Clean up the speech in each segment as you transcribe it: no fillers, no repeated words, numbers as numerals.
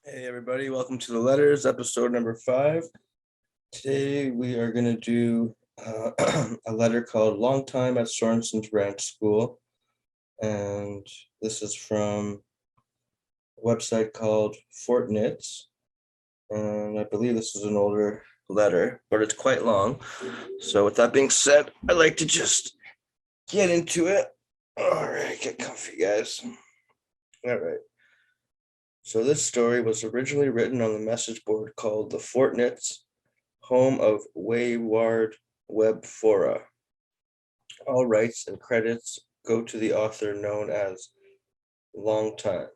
Hey everybody, welcome to the letters, episode number 5. Today we are going to do a letter called Long Time at Sorensons Ranch School. And this is from a website called Fort Knits. And I believe this is an older letter, but it's quite long. So with that being said, I'd like to just get into it. All right, get comfy, guys. All right. So this story was originally written on the message board called the Fort Knits, home of Wayward Web Fora. All rights and credits go to the author known as Long Time.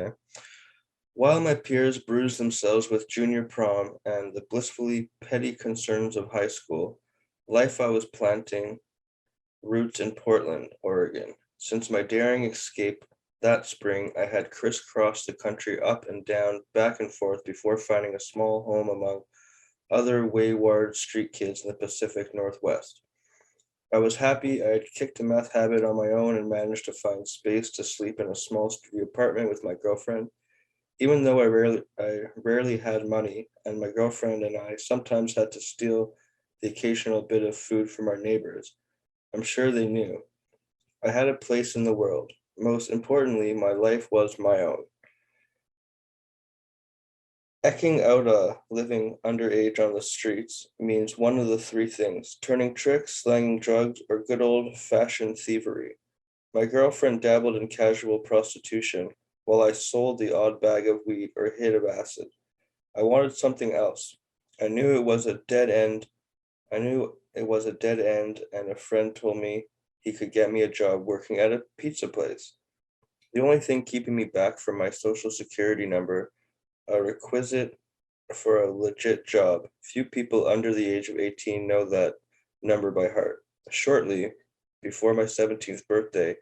Okay. While my peers bruised themselves with junior prom and the blissfully petty concerns of high school, life I was planting roots in Portland, Oregon. Since my daring escape that spring, I had crisscrossed the country up and down, back and forth before finding a small home among other wayward street kids in the Pacific Northwest. I was happy I had kicked a meth habit on my own and managed to find space to sleep in a small studio apartment with my girlfriend. Even though I rarely had money, and my girlfriend and I sometimes had to steal the occasional bit of food from our neighbors, I'm sure they knew. I had a place in the world. Most importantly, my life was my own. Ecking out a living underage on the streets means one of the three things: turning tricks, slanging drugs, or good old fashioned thievery. My girlfriend dabbled in casual prostitution, while I sold the odd bag of weed or hit of acid. I wanted something else. I knew it was a dead end. I knew it was a dead end, and a friend told me he could get me a job working at a pizza place. The only thing keeping me back from my social security number, a requisite for a legit job. Few people under the age of 18 know that number by heart. Shortly before my 17th birthday,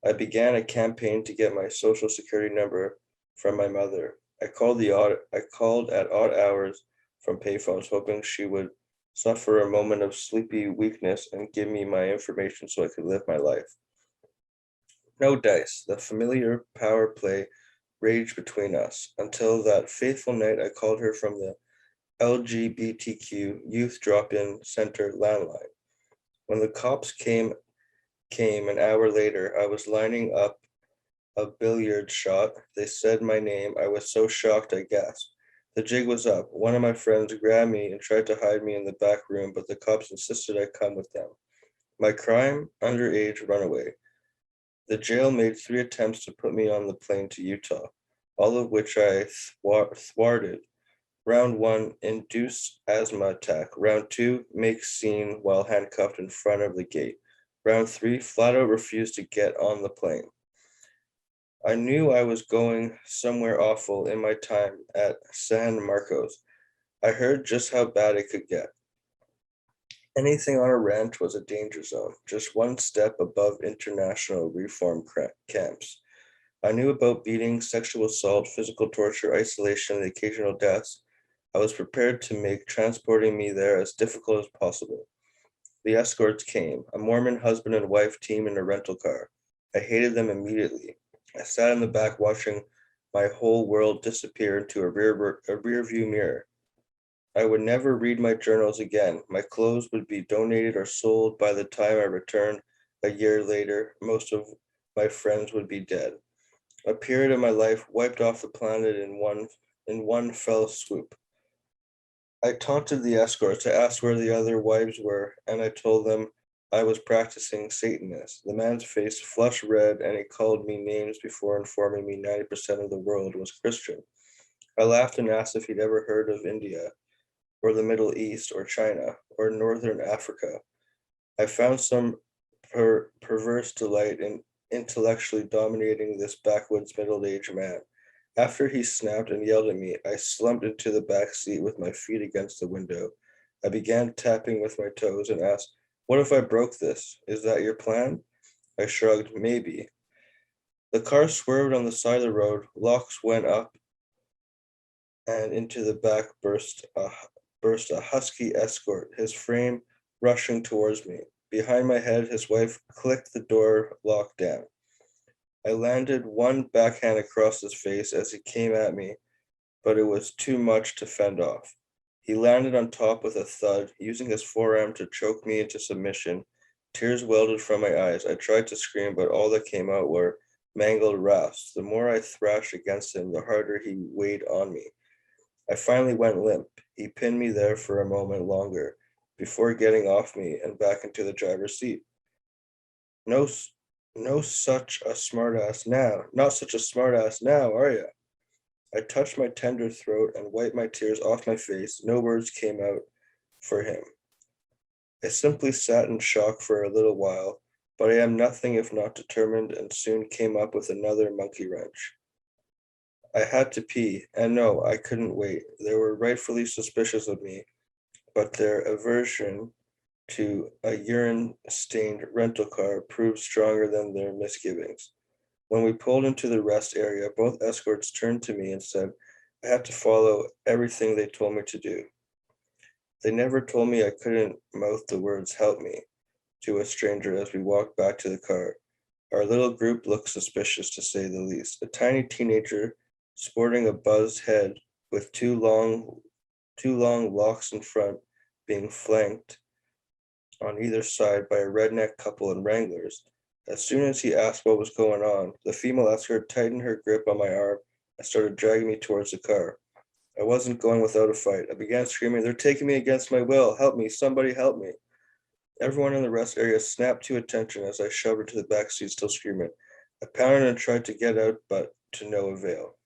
I began a campaign to get my social security number from my mother. I called at odd hours from payphones, hoping she would suffer a moment of sleepy weakness and give me my information so I could live my life. No dice. The familiar power play raged between us until that fateful night I called her from the LGBTQ Youth Drop-In Center landline. When the cops came an hour later, I was lining up a billiard shot. They said my name. I was so shocked I gasped. The jig was up. One of my friends grabbed me and tried to hide me in the back room, but the cops insisted I come with them. My crime? Underage runaway. The jail made 3 attempts to put me on the plane to Utah, all of which I thwarted. Round 1, induce asthma attack. Round 2, make scene while handcuffed in front of the gate. Round 3, flat out refuse to get on the plane. I knew I was going somewhere awful in my time at San Marcos. I heard just how bad it could get. Anything on a ranch was a danger zone, just one step above international reform camps. I knew about beating, sexual assault, physical torture, isolation, and the occasional deaths. I was prepared to make transporting me there as difficult as possible. The escorts came, a Mormon husband and wife team in a rental car. I hated them immediately. I sat in the back watching my whole world disappear into a rear view mirror. I would never read my journals again. My clothes would be donated or sold by the time I returned a year later. Most of my friends would be dead. A period of my life wiped off the planet in one fell swoop. I taunted the escorts. I asked where the other wives were, and I told them I was practicing Satanism. The man's face flushed red, and he called me names before informing me 90% of the world was Christian. I laughed and asked if he'd ever heard of India, or the Middle East, or China, or Northern Africa. I found some perverse delight in intellectually dominating this backwoods middle aged man. After he snapped and yelled at me, I slumped into the back seat with my feet against the window. I began tapping with my toes and asked, "What if I broke this? Is that your plan?" I shrugged, "Maybe." The car swerved on the side of the road, locks went up, and into the back burst a husky escort, his frame rushing towards me. Behind my head, his wife clicked the door lock down. I landed one backhand across his face as he came at me, but it was too much to fend off. He landed on top with a thud, using his forearm to choke me into submission. Tears welled from my eyes. I tried to scream, but all that came out were mangled rasps. The more I thrashed against him, the harder he weighed on me. I finally went limp. He pinned me there for a moment longer before getting off me and back into the driver's seat. No, no, such a smartass now. Not such a smartass now, are you? I touched my tender throat and wiped my tears off my face. No words came out for him. I simply sat in shock for a little while, but I am nothing if not determined and soon came up with another monkey wrench. I had to pee, and no, I couldn't wait. They were rightfully suspicious of me, but their aversion to a urine-stained rental car proved stronger than their misgivings. When we pulled into the rest area, both escorts turned to me and said I had to follow everything they told me to do. They never told me I couldn't mouth the words "help me" to a stranger as we walked back to the car. Our little group looked suspicious to say the least. A tiny teenager sporting a buzzed head with two long locks in front, being flanked on either side by a redneck couple in Wranglers. As soon as he asked what was going on, the female escort tightened her grip on my arm and started dragging me towards the car. I wasn't going without a fight. I began screaming, "They're taking me against my will. Help me. Somebody help me." Everyone in the rest area snapped to attention as I shoved into the back seat, still screaming. I pounded and tried to get out, but to no avail.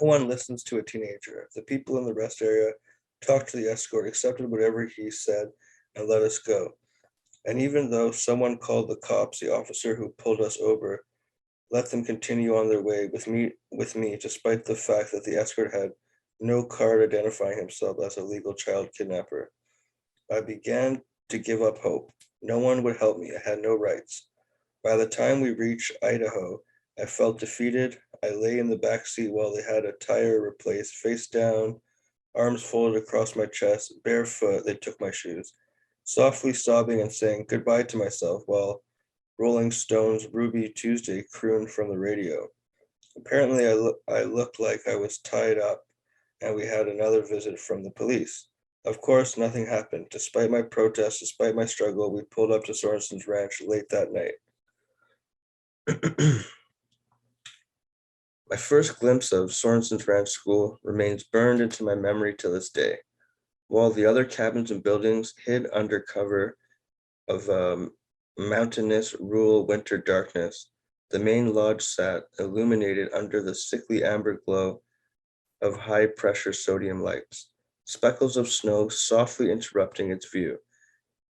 No one listens to a teenager. The people in the rest area talked to the escort, accepted whatever he said, and let us go. And even though someone called the cops, the officer who pulled us over let them continue on their way with me, despite the fact that the escort had no card identifying himself as a legal child kidnapper. I began to give up hope. No one would help me. I had no rights. By the time we reached Idaho, I felt defeated. I lay in the back seat while they had a tire replaced, face down, arms folded across my chest, barefoot. They took my shoes, softly sobbing and saying goodbye to myself while Rolling Stone's Ruby Tuesday crooned from the radio. Apparently, I looked like I was tied up, and we had another visit from the police. Of course, nothing happened. Despite my protest, despite my struggle, we pulled up to Sorensons Ranch late that night. My first glimpse of Sorenson's Ranch School remains burned into my memory to this day. While the other cabins and buildings hid under cover of mountainous rural winter darkness, the main lodge sat illuminated under the sickly amber glow of high-pressure sodium lights, speckles of snow softly interrupting its view.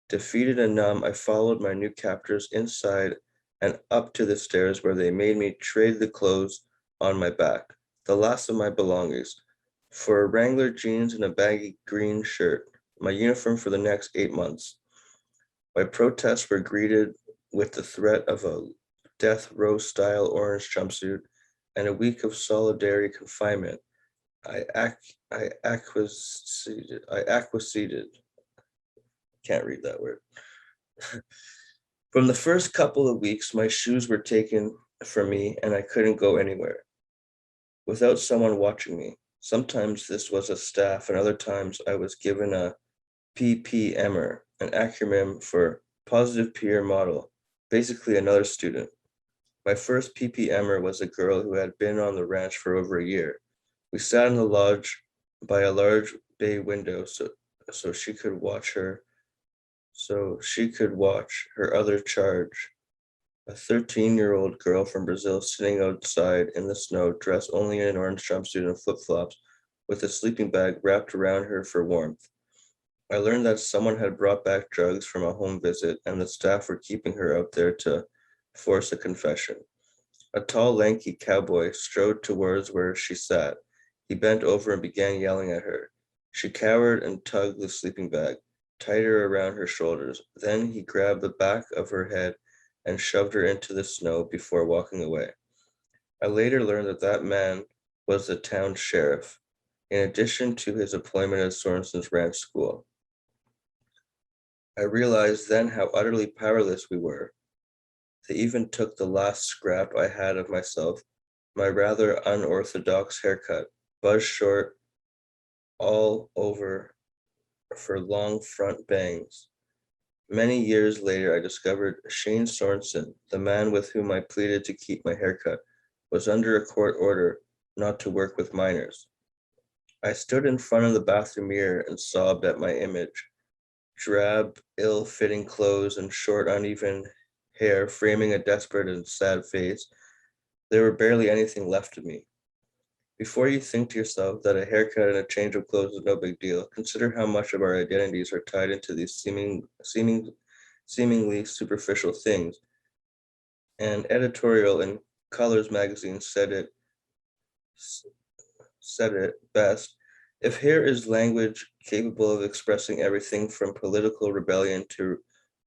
Defeated and numb, I followed my new captors inside and up to the stairs where they made me trade the clothes on my back, the last of my belongings, for Wrangler jeans and a baggy green shirt, my uniform for the next 8 months. My protests were greeted with the threat of a death row style orange jumpsuit and a week of solitary confinement. I acquiesced. Can't read that word. From the first couple of weeks, my shoes were taken from me and I couldn't go anywhere without someone watching me. Sometimes this was a staff, and other times I was given a PPMer, an acronym for Positive Peer Model, basically another student. My first PPMer was a girl who had been on the ranch for over a year. We sat in the lodge by a large bay window so she could watch her other charge, a 13-year-old girl from Brazil sitting outside in the snow, dressed only in an orange jumpsuit and flip-flops, with a sleeping bag wrapped around her for warmth. I learned that someone had brought back drugs from a home visit, and the staff were keeping her out there to force a confession. A tall, lanky cowboy strode towards where she sat. He bent over and began yelling at her. She cowered and tugged the sleeping bag tighter around her shoulders. Then he grabbed the back of her head and shoved her into the snow before walking away. I later learned that man was the town sheriff, in addition to his employment at Sorenson's Ranch School. I realized then how utterly powerless we were. They even took the last scrap I had of myself, my rather unorthodox haircut, buzzed short all over for long front bangs. Many years later, I discovered Shane Sorenson, the man with whom I pleaded to keep my haircut, was under a court order not to work with minors. I stood in front of the bathroom mirror and sobbed at my image. Drab, ill fitting clothes and short, uneven hair framing a desperate and sad face, there were barely anything left of me. Before you think to yourself that a haircut and a change of clothes is no big deal, consider how much of our identities are tied into these seemingly superficial things. An editorial in Colors magazine said it best. If hair is language capable of expressing everything from political rebellion to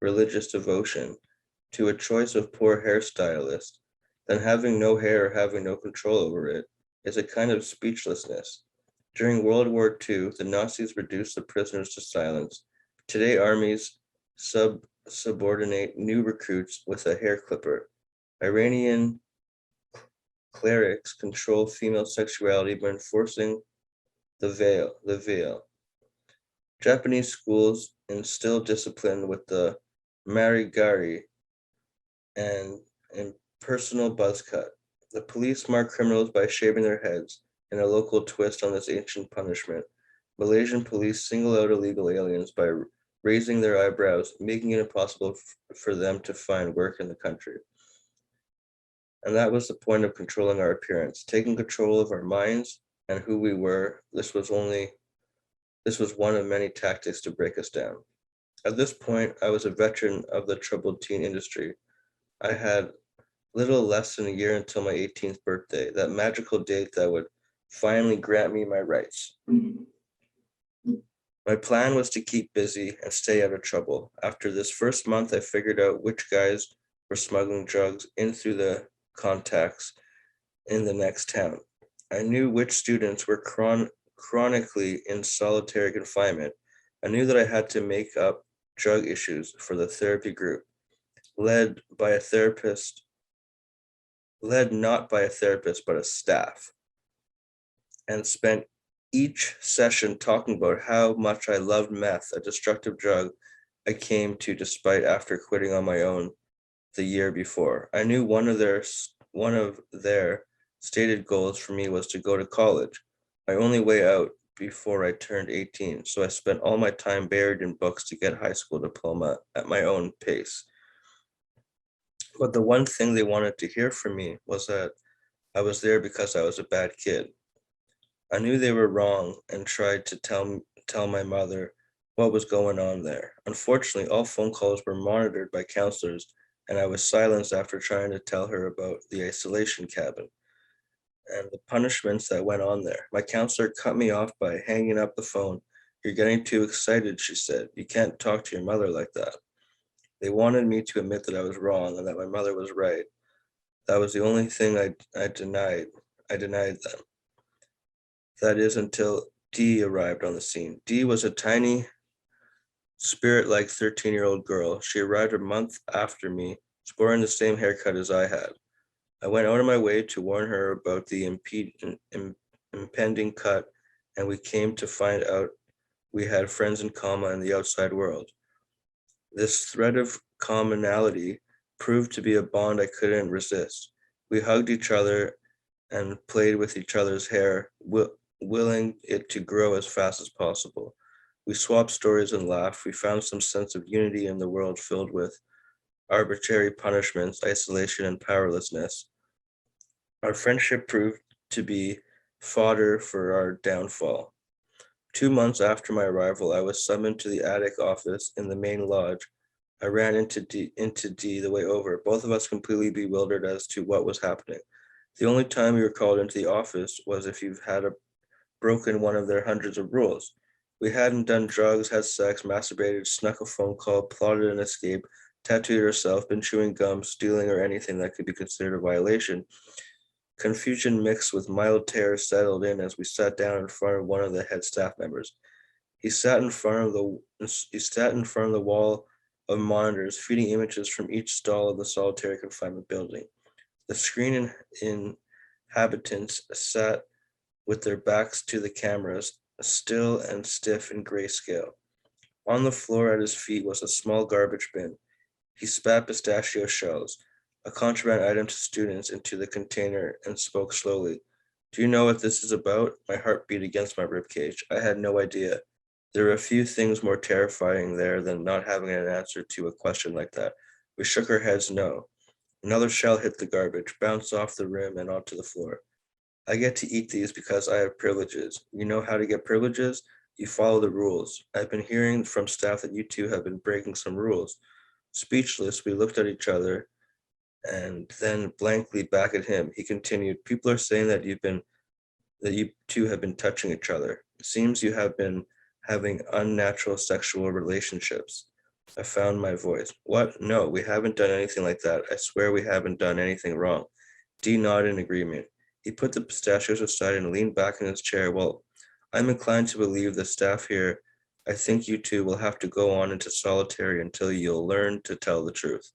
religious devotion to a choice of poor hairstylist, then having no hair or having no control over it is a kind of speechlessness. During World War II, the Nazis reduced the prisoners to silence. Today, armies subordinate new recruits with a hair clipper. Iranian clerics control female sexuality by enforcing the veil. Japanese schools instill discipline with the marigari and personal buzz cut. The police mark criminals by shaving their heads in a local twist on this ancient punishment. Malaysian police single out illegal aliens by raising their eyebrows, making it impossible for them to find work in the country. And that was the point of controlling our appearance, taking control of our minds and who we were. This was one of many tactics to break us down. At this point, I was a veteran of the troubled teen industry. I had little less than a year until my 18th birthday, that magical date that would finally grant me my rights. My plan was to keep busy and stay out of trouble. After this first month, I figured out which guys were smuggling drugs in through the contacts in the next town. I knew which students were chronically in solitary confinement. I knew that I had to make up drug issues for the therapy group, led by a therapist, led not by a therapist, but a staff, and spent each session talking about how much I loved meth, a destructive drug I came to despite after quitting on my own the year before. I knew one of their stated goals for me was to go to college, my only way out before I turned 18. So I spent all my time buried in books to get high school diploma at my own pace. But the one thing they wanted to hear from me was that I was there because I was a bad kid. I knew they were wrong and tried to tell my mother what was going on there. Unfortunately, all phone calls were monitored by counselors, and I was silenced after trying to tell her about the isolation cabin and the punishments that went on there. My counselor cut me off by hanging up the phone. You're getting too excited, she said. You can't talk to your mother like that. They wanted me to admit that I was wrong and that my mother was right. That was the only thing I denied. I denied them. That is until Dee arrived on the scene. Dee was a tiny, spirit-like 13-year-old girl. She arrived a month after me, sporting the same haircut as I had. I went out of my way to warn her about the impending cut, and we came to find out we had friends in common in the outside world. This thread of commonality proved to be a bond I couldn't resist. We hugged each other and played with each other's hair, willing it to grow as fast as possible. We swapped stories and laughed. We found some sense of unity in the world filled with arbitrary punishments, isolation, and powerlessness. Our friendship proved to be fodder for our downfall. 2 months after my arrival, I was summoned to the attic office in the main lodge. I ran into D the way over, both of us completely bewildered as to what was happening. The only time we were called into the office was if you've broken one of their hundreds of rules. We hadn't done drugs, had sex, masturbated, snuck a phone call, plotted an escape, tattooed ourselves, been chewing gum, stealing, or anything that could be considered a violation. Confusion mixed with mild terror settled in as we sat down in front of one of the head staff members. He sat in front of the wall of monitors feeding images from each stall of the solitary confinement building. The screen inhabitants sat with their backs to the cameras, still and stiff in grayscale. On the floor at his feet was a small garbage bin. He spat pistachio shells, a contraband item to students, into the container and spoke slowly. Do you know what this is about? My heart beat against my ribcage. I had no idea. There were a few things more terrifying there than not having an answer to a question like that. We shook our heads no. Another shell hit the garbage, bounced off the rim and onto the floor. I get to eat these because I have privileges. You know how to get privileges? You follow the rules. I've been hearing from staff that you two have been breaking some rules. Speechless, we looked at each other and then blankly back at him. He continued, people are saying that you two have been touching each other. It seems you have been having unnatural sexual relationships. I found my voice. What? No, we haven't done anything like that. I swear we haven't done anything wrong. D nodded in agreement. He put the pistachios aside and leaned back in his chair. Well, I'm inclined to believe the staff here. I think you two will have to go on into solitary until you'll learn to tell the truth.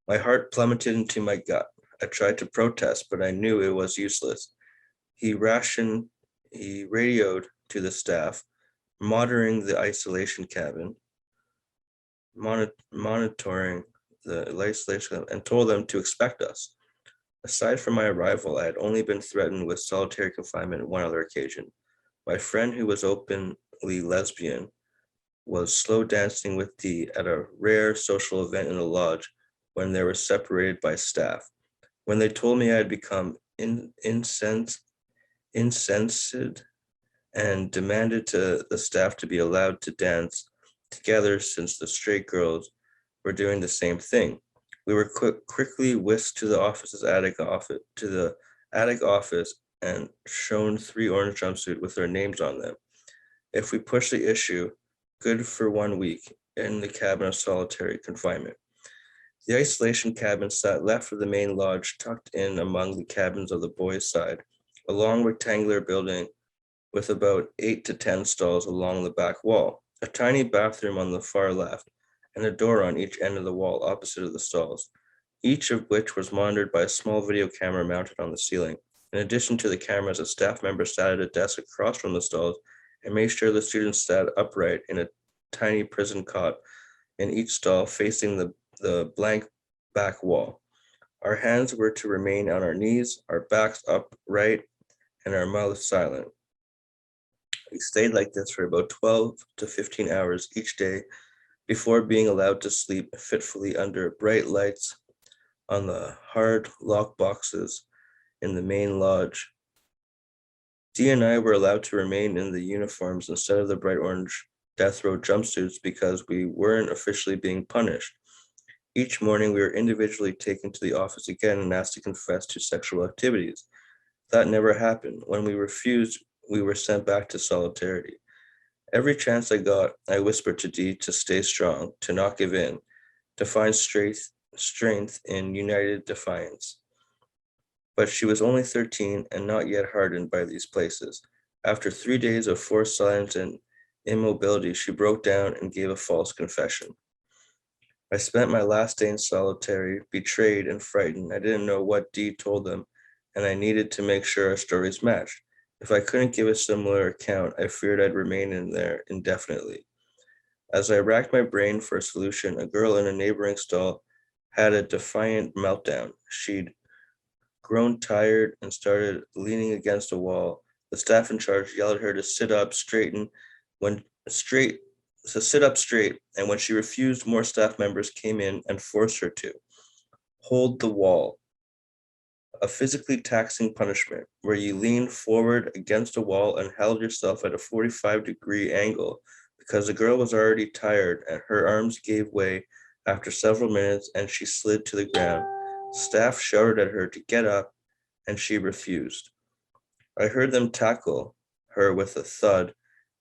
My heart plummeted into my gut. I tried to protest, but I knew it was useless. He radioed to the staff, monitoring the isolation cabin, monitoring the isolation cabin, and told them to expect us. Aside from my arrival, I had only been threatened with solitary confinement on one other occasion. My friend, who was openly lesbian, was slow dancing with Dee at a rare social event in the lodge when they were separated by staff. When they told me I had become incensed and demanded to the staff to be allowed to dance together since the straight girls were doing the same thing. We were quickly whisked to the attic office and shown 3 orange jumpsuits with their names on them. If we push the issue, good for 1 week in the cabin of solitary confinement. The isolation cabin sat left of the main lodge, tucked in among the cabins of the boys' side, a long rectangular building with about 8 to 10 stalls along the back wall, a tiny bathroom on the far left, and a door on each end of the wall opposite of the stalls, each of which was monitored by a small video camera mounted on the ceiling. In addition to the cameras, a staff member sat at a desk across from the stalls and made sure the students sat upright in a tiny prison cot in each stall facing the blank back wall. Our hands were to remain on our knees, our backs upright, and our mouths silent. We stayed like this for about 12 to 15 hours each day before being allowed to sleep fitfully under bright lights on the hard lock boxes in the main lodge. Dee and I were allowed to remain in the uniforms instead of the bright orange death row jumpsuits because we weren't officially being punished. Each morning, we were individually taken to the office again and asked to confess to sexual activities. That never happened. When we refused, we were sent back to solidarity. Every chance I got, I whispered to Dee to stay strong, to not give in, to find strength in united defiance. But she was only 13 and not yet hardened by these places. After 3 days of forced silence and immobility, she broke down and gave a false confession. I spent my last day in solitary, betrayed and frightened. I didn't know what Dee told them, and I needed to make sure our stories matched. If I couldn't give a similar account, I feared I'd remain in there indefinitely. As I racked my brain for a solution, a girl in a neighboring stall had a defiant meltdown. She'd grown tired and started leaning against a wall. The staff in charge yelled at her to sit up straight, and when she refused, more staff members came in and forced her to hold the wall, a physically taxing punishment where you leaned forward against a wall and held yourself at a 45-degree angle because the girl was already tired and her arms gave way after several minutes and she slid to the ground. Staff shouted at her to get up and she refused. I heard them tackle her with a thud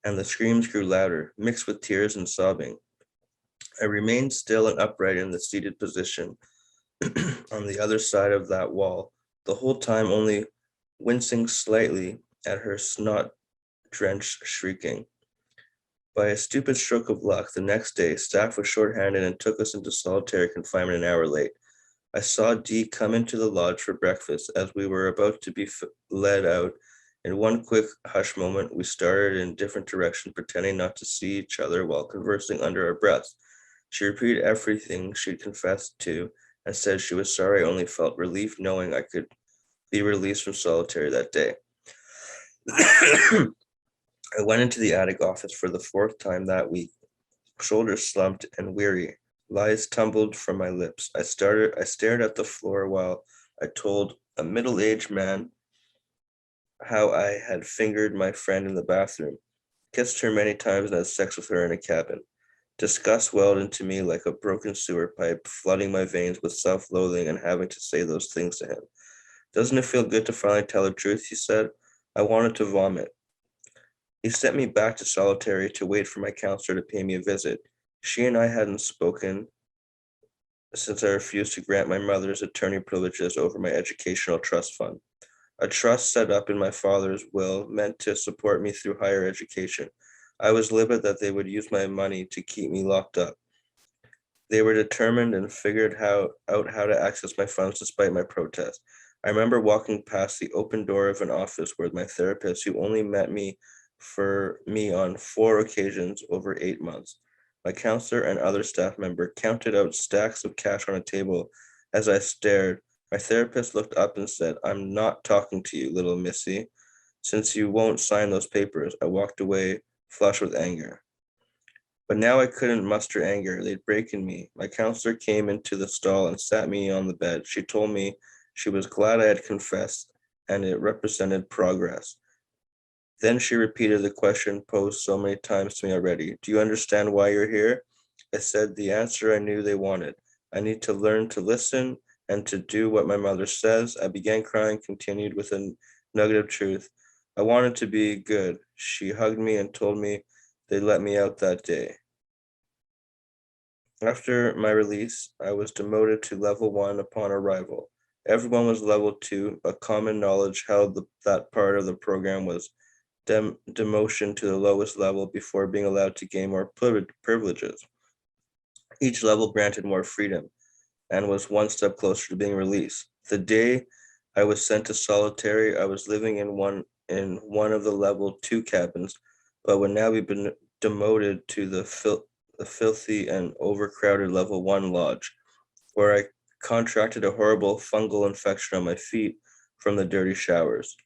and the screams grew louder, mixed with tears and sobbing. I remained still and upright in the seated position on the other side of that wall, the whole time only wincing slightly at her snot-drenched shrieking. By a stupid stroke of luck, the next day, staff was short-handed and took us into solitary confinement an hour late. I saw Dee come into the lodge for breakfast as we were about to be led out. In one quick hush moment, we started in different directions, pretending not to see each other while conversing under our breaths. She repeated everything she'd confessed to and said she was sorry. I only felt relief knowing I could be released from solitary that day. I went into the attic office for the fourth time that week, shoulders slumped and weary. Lies tumbled from my lips. I stared at the floor while I told a middle-aged man how I had fingered my friend in the bathroom, kissed her many times, and had sex with her in a cabin. Disgust welled into me like a broken sewer pipe, flooding my veins with self-loathing and having to say those things to him. Doesn't it feel good to finally tell the truth? He said. I wanted to vomit. He sent me back to solitary to wait for my counselor to pay me a visit. She and I hadn't spoken since I refused to grant my mother's attorney privileges over my educational trust fund. A trust set up in my father's will meant to support me through higher education. I was livid that they would use my money to keep me locked up. They were determined and figured out how to access my funds despite my protest. I remember walking past the open door of an office where my therapist, who only met me for me on 4 occasions over 8 months, my counselor and other staff member counted out stacks of cash on a table as I stared. My therapist looked up and said, I'm not talking to you, little missy. Since you won't sign those papers, I walked away, flushed with anger. But now I couldn't muster anger. They'd breaken me. My counselor came into the stall and sat me on the bed. She told me she was glad I had confessed and it represented progress. Then she repeated the question posed so many times to me already. Do you understand why you're here? I said the answer I knew they wanted. I need to learn to listen and to do what my mother says. I began crying, continued with a nugget of truth. I wanted to be good. She hugged me and told me they let me out that day. After my release, I was demoted to level 1 upon arrival. Everyone was level 2. A common knowledge held that part of the program was demotion to the lowest level before being allowed to gain more privileges. Each level granted more freedom and was one step closer to being released. The day I was sent to solitary, I was living in one of the level 2 cabins, but would now be demoted to the filthy and overcrowded level 1 lodge, where I contracted a horrible fungal infection on my feet from the dirty showers.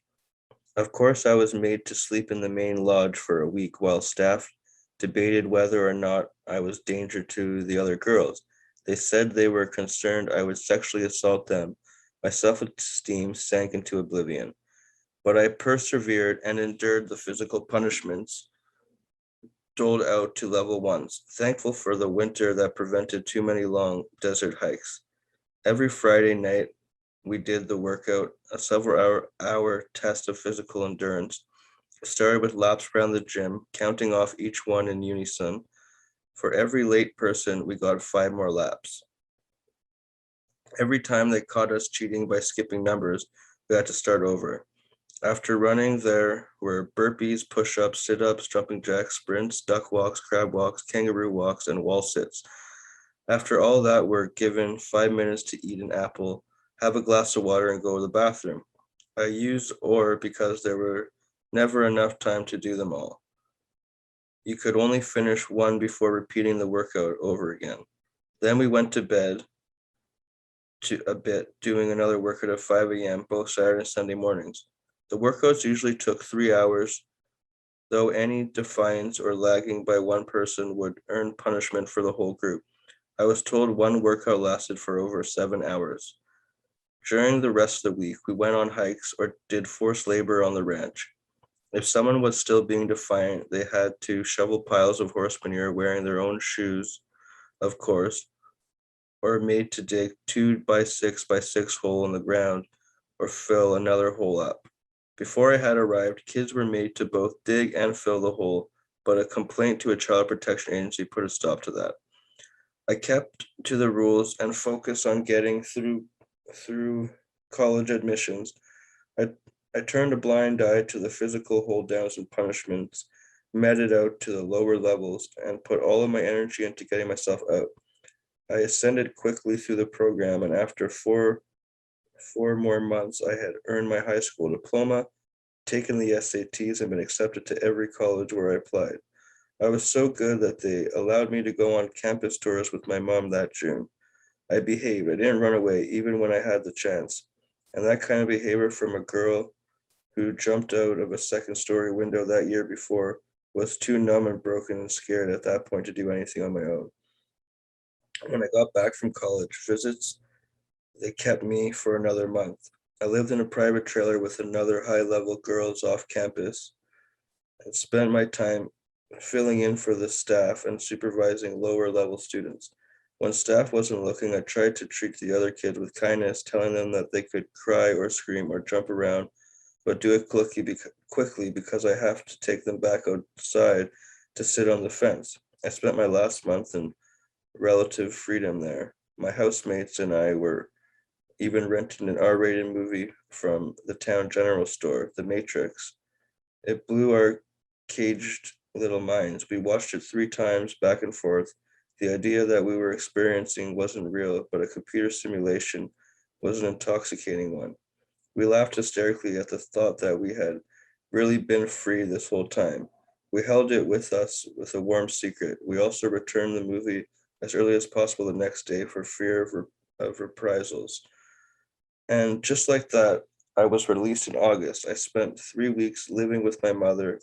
Of course, I was made to sleep in the main lodge for a week while staff debated whether or not I was danger to the other girls. They said they were concerned I would sexually assault them. My self-esteem sank into oblivion. But I persevered and endured the physical punishments doled out to level 1s, thankful for the winter that prevented too many long desert hikes. Every Friday night, we did the workout, a several hour test of physical endurance. Started with laps around the gym, counting off each one in unison. For every late person, we got 5 more laps. Every time they caught us cheating by skipping numbers, we had to start over. After running, there were burpees, push-ups, sit-ups, jumping jacks, sprints, duck walks, crab walks, kangaroo walks, and wall sits. After all that, we're given 5 minutes to eat an apple, have a glass of water, and go to the bathroom. I used or because there were never enough time to do them all. You could only finish one before repeating the workout over again. Then we went to bed a bit, doing another workout at 5 a.m. both Saturday and Sunday mornings. The workouts usually took 3 hours, though any defiance or lagging by one person would earn punishment for the whole group. I was told one workout lasted for over 7 hours. During the rest of the week, we went on hikes or did forced labor on the ranch. If someone was still being defiant, they had to shovel piles of horse manure wearing their own shoes, of course, or made to dig 2 by 6 by 6 hole in the ground or fill another hole up. Before I had arrived, kids were made to both dig and fill the hole, but a complaint to a child protection agency put a stop to that. I kept to the rules and focused on getting through college admissions. I, I turned a blind eye to the physical hold downs and punishments meted out to the lower levels and put all of my energy into getting myself out. I ascended quickly through the program, and after four more months, I had earned my high school diploma, taken the SATs, and been accepted to every college where I applied. I was so good that they allowed me to go on campus tours with my mom that June. I behaved. I didn't run away, even when I had the chance. And that kind of behavior from a girl who jumped out of a second story window that year before was too numb and broken and scared at that point to do anything on my own. When I got back from college visits, they kept me for another month. I lived in a private trailer with another high level girls off campus and spent my time filling in for the staff and supervising lower level students. When staff wasn't looking, I tried to treat the other kids with kindness, telling them that they could cry or scream or jump around, but do it quickly because I have to take them back outside to sit on the fence. I spent my last month in relative freedom there. My housemates and I were even renting an R-rated movie from the town general store, The Matrix. It blew our caged little minds. We watched it 3 times back and forth. The idea that we were experiencing wasn't real, but a computer simulation was an intoxicating one. We laughed hysterically at the thought that we had really been free this whole time. We held it with us with a warm secret. We also returned the movie as early as possible the next day for fear of reprisals. And just like that, I was released in August. I spent 3 weeks living with my mother.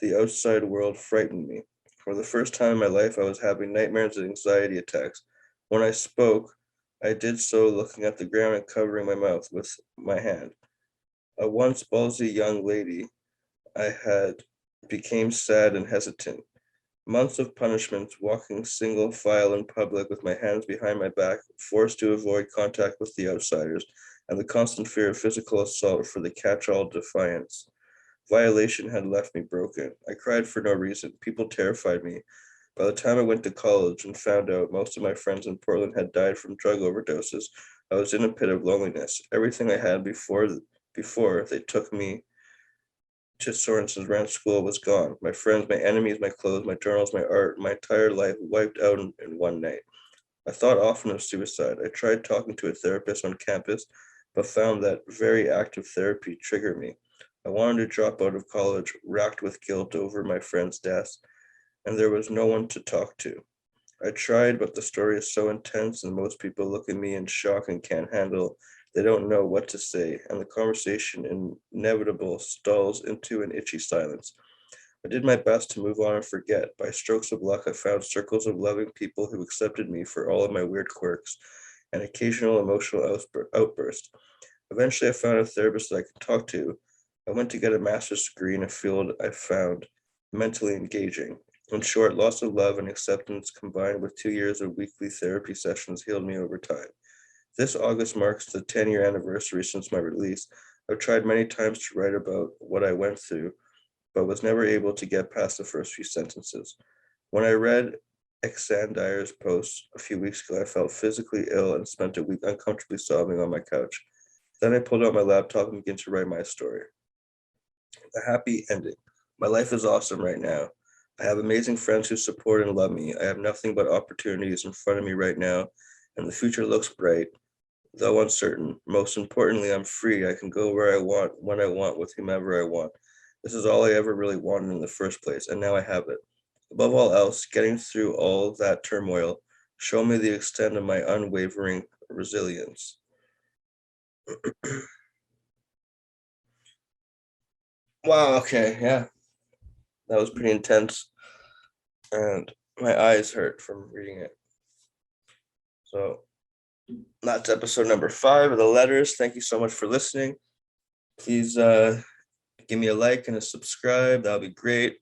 The outside world frightened me. For the first time in my life, I was having nightmares and anxiety attacks. When I spoke, I did so looking at the ground and covering my mouth with my hand. A once ballsy young lady, I had became sad and hesitant. Months of punishments, walking single file in public with my hands behind my back, forced to avoid contact with the outsiders, and the constant fear of physical assault for the catch-all defiance. Violation had left me broken. I cried for no reason. People terrified me. By the time I went to college and found out most of my friends in Portland had died from drug overdoses, I was in a pit of loneliness. Everything I had before they took me to Sorensons Ranch School was gone. My friends, my enemies, my clothes, my journals, my art, my entire life wiped out in one night. I thought often of suicide. I tried talking to a therapist on campus, but found that very active therapy triggered me. I wanted to drop out of college, racked with guilt over my friends' deaths, and there was no one to talk to. I tried, but the story is so intense, and most people look at me in shock and can't handle. They don't know what to say, and the conversation inevitable stalls into an itchy silence. I did my best to move on and forget. By strokes of luck, I found circles of loving people who accepted me for all of my weird quirks and occasional emotional outbursts. Eventually, I found a therapist that I could talk to. I went to get a master's degree in a field I found mentally engaging. In short, loss of love and acceptance combined with 2 years of weekly therapy sessions healed me over time. This August marks the 10-year anniversary since my release. I've tried many times to write about what I went through, but was never able to get past the first few sentences. When I read Xandire's post a few weeks ago, I felt physically ill and spent a week uncomfortably sobbing on my couch. Then I pulled out my laptop and began to write my story. A happy ending. My life is awesome right now. I have amazing friends who support and love me. I have nothing but opportunities in front of me right now, and the future looks bright, though uncertain. Most importantly, I'm free. I can go where I want, when I want, with whomever I want. This is all I ever really wanted in the first place, and now I have it. Above all else, getting through all that turmoil showed me the extent of my unwavering resilience. Wow, okay, yeah, that was pretty intense, and my eyes hurt from reading it. So that's episode number 5 of the letters. Thank you so much for listening. Please give me a like and a subscribe. That'll be great.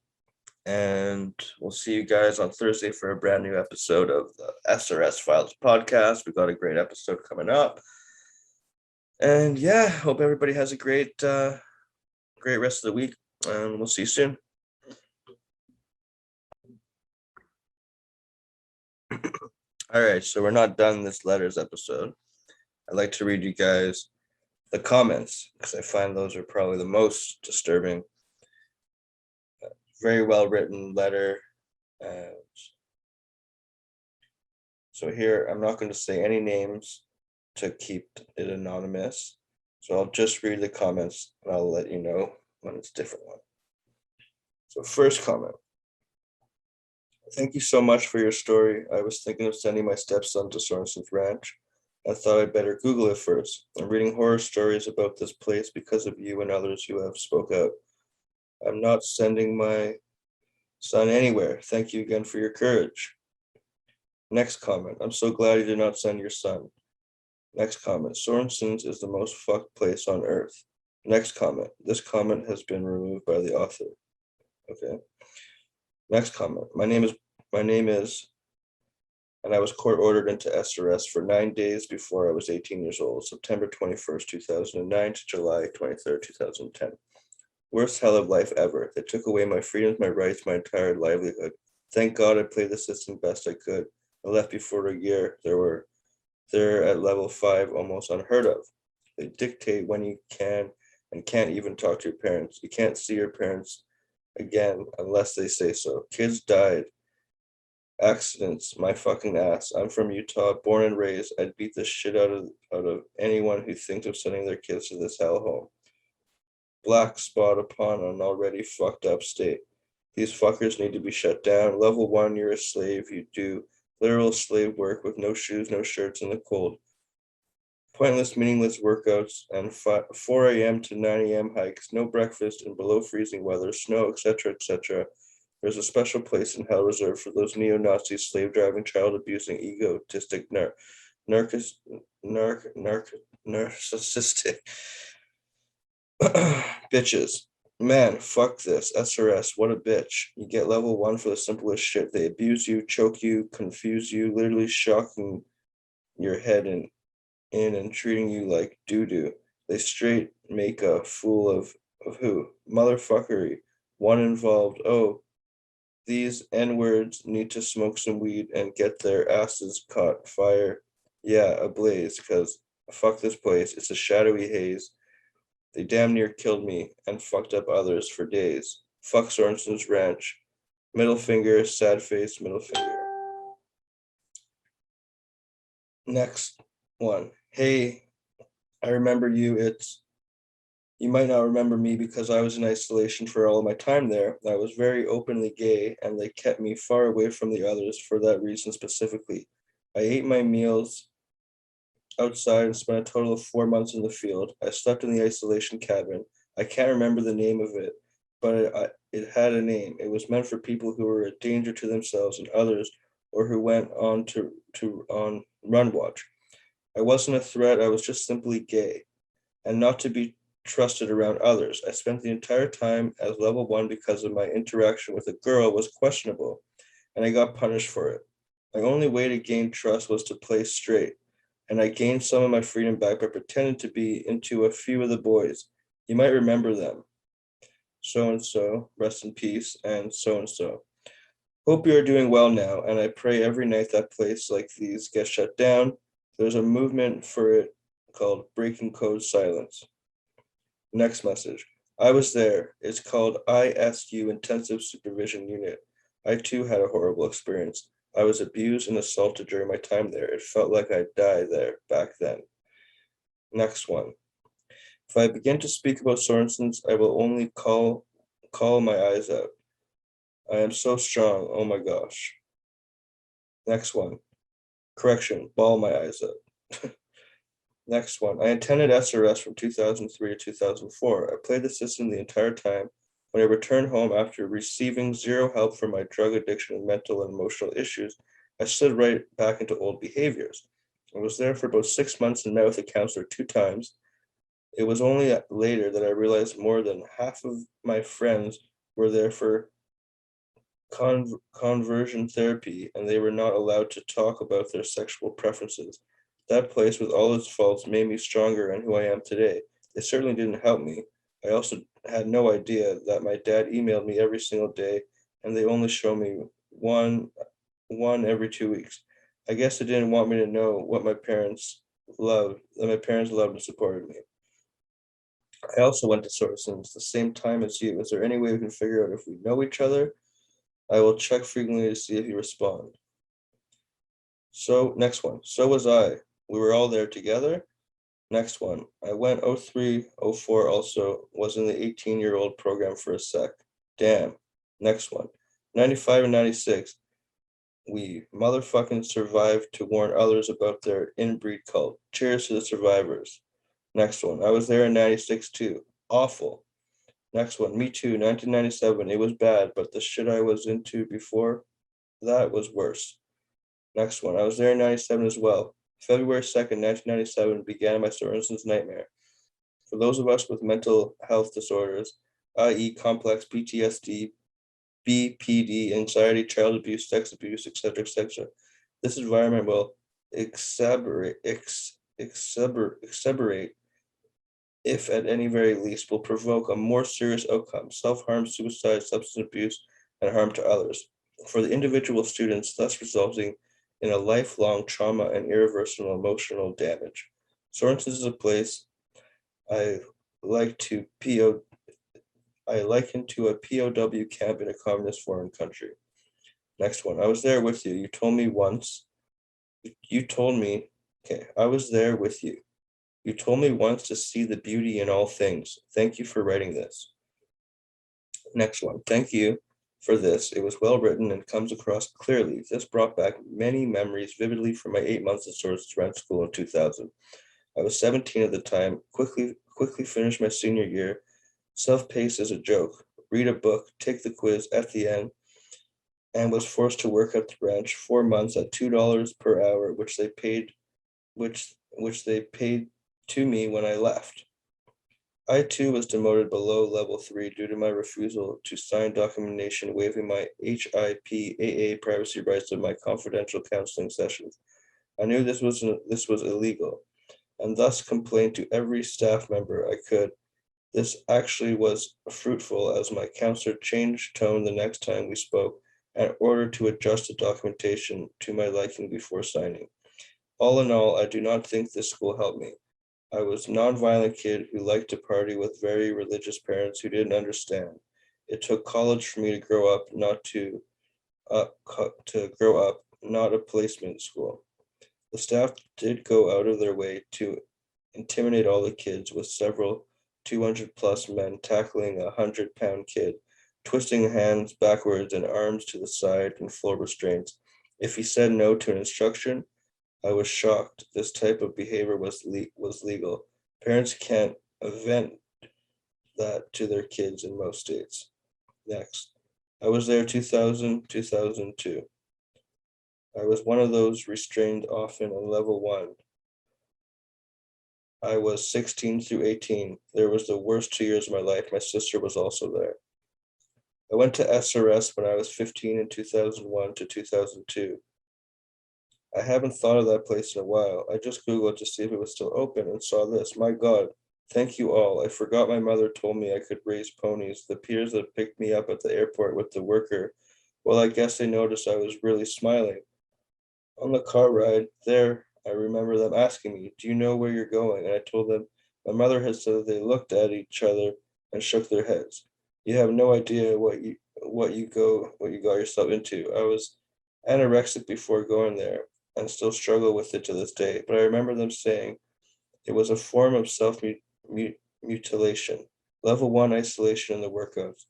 And we'll see you guys on Thursday for a brand new episode of the SRS Files podcast. We've got a great episode coming up. And yeah, hope everybody has a great rest of the week. And we'll see you soon. All right, so we're not done this letters episode. I'd like to read you guys the comments because I find those are probably the most disturbing. very well written letter. And so here, I'm not going to say any names to keep it anonymous. So I'll just read the comments and I'll let you know when it's a different one. So first comment. Thank you so much for your story. I was thinking of sending my stepson to Sorensons Ranch. I thought I'd better Google it first. I'm reading horror stories about this place because of you and others who have spoke out. I'm not sending my son anywhere. Thank you again for your courage. Next comment. I'm so glad you did not send your son. Next comment. Sorensons is the most fucked place on earth. Next comment. This comment has been removed by the author. Okay. Next comment. My name is, and I was court ordered into SRS for 9 days before I was 18 years old, September 21st, 2009 to July 23rd, 2010. Worst hell of life ever. They took away my freedoms, my rights, my entire livelihood. Thank God I played the system best I could. I left before a year. They're at level 5, almost unheard of. They dictate when you can and can't even talk to your parents. You can't see your parents again unless they say so. Kids died. Accidents, my fucking ass. I'm from Utah, born and raised. I'd beat the shit out of anyone who thinks of sending their kids to this hellhole. Black spot upon an already fucked up state. These fuckers need to be shut down. Level 1, you're a slave. You do literal slave work with no shoes, no shirts in the cold. Pointless, meaningless workouts and 4 a.m. to 9 a.m. hikes, no breakfast in below freezing weather, snow, etc., etc. There's a special place in hell reserved for those neo-Nazi, slave-driving, child-abusing, egotistic, narcissistic bitches. Man, fuck this. SRS, what a bitch. You get level 1 for the simplest shit. They abuse you, choke you, confuse you, literally shocking your head in and treating you like doo-doo. They straight make a fool of who? Motherfuckery. One involved. Oh, these N-words need to smoke some weed and get their asses caught fire. Yeah, ablaze, because fuck this place. It's a shadowy haze. They damn near killed me and fucked up others for days. Fuck Sorenson's Ranch. Middle finger, sad face, middle finger. Next one. Hey, I remember you. You might not remember me because I was in isolation for all of my time there. I was very openly gay, and they kept me far away from the others for that reason specifically. I ate my meals outside and spent a total of 4 months in the field. I slept in the isolation cabin. I can't remember the name of it, but it had a name. It was meant for people who were a danger to themselves and others, or who went on on run watch. I wasn't a threat. I was just simply gay, and not to be trusted around others. I spent the entire time as level 1 because of my interaction with a girl was questionable, and I got punished for it. My only way to gain trust was to play straight, and I gained some of my freedom back by pretending to be into a few of the boys. You might remember them. So and so, rest in peace, and so and so. Hope you are doing well now, and I pray every night that place like these gets shut down. There's a movement for it called Breaking Code Silence. Next message. I was there. It's called ISU Intensive Supervision Unit. I too had a horrible experience. I was abused and assaulted during my time there. It felt like I'd die there back then. Next one. If I begin to speak about Sorensons, I will only call my eyes out. I am so strong. Oh my gosh. Next one. Correction. Ball my eyes out. Next one. I attended SRS from 2003 to 2004. I played the system the entire time. When I returned home after receiving zero help for my drug addiction and mental and emotional issues, I slid right back into old behaviors. I was there for about 6 months and met with a counselor 2 times. It was only later that I realized more than half of my friends were there for conversion therapy, and they were not allowed to talk about their sexual preferences. That place, with all its faults, made me stronger and who I am today. It certainly didn't help me. I also had no idea that my dad emailed me every single day, and they only show me one every 2 weeks. I guess they didn't want me to know what my parents loved, that my parents loved and supported me. I also went to Sorensons the same time as you. Is there any way we can figure out if we know each other? I will check frequently to see if you respond. So, next one. So was I. We were all there together. Next one. I went 03, 04 also, was in the 18-year-old program for a sec. Damn. Next one. 95 and 96. We motherfucking survived to warn others about their inbreed cult. Cheers to the survivors. Next one. I was there in 96 too. Awful. Next one. Me too. 1997. It was bad, but the shit I was into before that was worse. Next one. I was there in 97 as well. February 2nd, 1997 began my Sorenson's nightmare. For those of us with mental health disorders, i.e., complex PTSD, BPD, anxiety, child abuse, sex abuse, etc., this environment will exacerbate, if at any very least, will provoke a more serious outcome: self-harm, suicide, substance abuse, and harm to others. For the individual students, thus resulting in a lifelong trauma and irreversible emotional damage. Sorensons is a place I like to PO I liken to a POW camp in a communist foreign country. Next one. I was there with you. You told me once. You told me, okay, I was there with you. You told me once to see the beauty in all things. Thank you for writing this. Next one. Thank you for this. It was well written and comes across clearly. This brought back many memories vividly from my 8 months at Sources Rent School in 2000. I was 17 at the time, quickly finished my senior year. Self-paced as a joke. Read a book, take the quiz at the end, and was forced to work at the ranch 4 months at $2 per hour, which they paid to me when I left. I too was demoted below level 3 due to my refusal to sign documentation waiving my HIPAA privacy rights of my confidential counseling sessions. I knew this was illegal, and thus complained to every staff member I could. This actually was fruitful as my counselor changed tone the next time we spoke in order to adjust the documentation to my liking before signing. All in all, I do not think this school helped me. I was a nonviolent kid who liked to party with very religious parents who didn't understand. It took college for me to grow up, not a placement school. The staff did go out of their way to intimidate all the kids, with several 200 plus men tackling a 100-pound kid, twisting hands backwards and arms to the side in floor restraints. If he said no to an instruction, I was shocked. This type of behavior was legal. Parents can't vent that to their kids in most states. Next. I was there 2000, 2002. I was one of those restrained often on level 1. I was 16 through 18. There was the worst 2 years of my life. My sister was also there. I went to SRS when I was 15 in 2001 to 2002. I haven't thought of that place in a while. I just Googled to see if it was still open and saw this. My God, thank you all. I forgot my mother told me I could raise ponies. The peers that picked me up at the airport with the worker, well, I guess they noticed I was really smiling. On the car ride there, I remember them asking me, "Do you know where you're going?" And I told them my mother had said that they looked at each other and shook their heads. You have no idea what you got yourself into. I was anorexic before going there and still struggle with it to this day. But I remember them saying it was a form of self-mutilation. Level 1 isolation in the workouts.